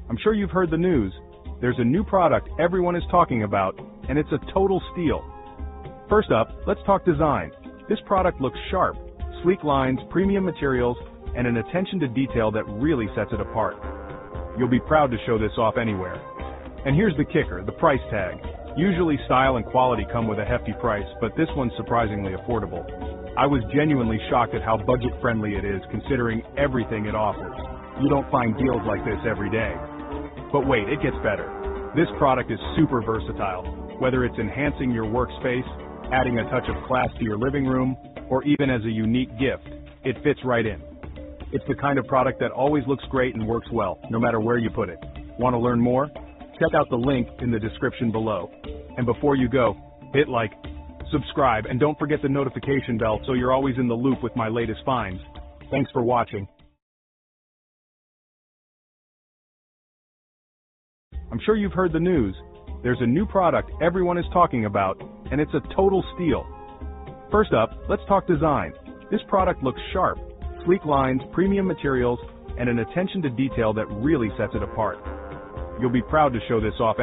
I'm sure you've heard the news. There's a new product everyone is talking about, and it's a total steal. First up, let's talk design. This product looks sharp, sleek lines, premium materials, and an attention to detail that really sets it apart. You'll be proud to show this off anywhere. And here's the kicker, the price tag. Usually style and quality come with a hefty price, but this one's surprisingly affordable. I was genuinely shocked at how budget-friendly it is considering everything it offers. You don't find deals like this every day. But wait, it gets better. This product is super versatile. Whether it's enhancing your workspace, adding a touch of class to your living room, or even as a unique gift, it fits right in. It's the kind of product that always looks great and works well, no matter where you put it. Want to learn more? Check out the link in the description below. And before you go, hit like, subscribe, and don't forget the notification bell so you're always in the loop with my latest finds. Thanks for watching. I'm sure you've heard the news. There's a new product everyone is talking about, and it's a total steal. First up, let's talk design. This product looks sharp, sleek lines, premium materials, and an attention to detail that really sets it apart. You'll be proud to show this off.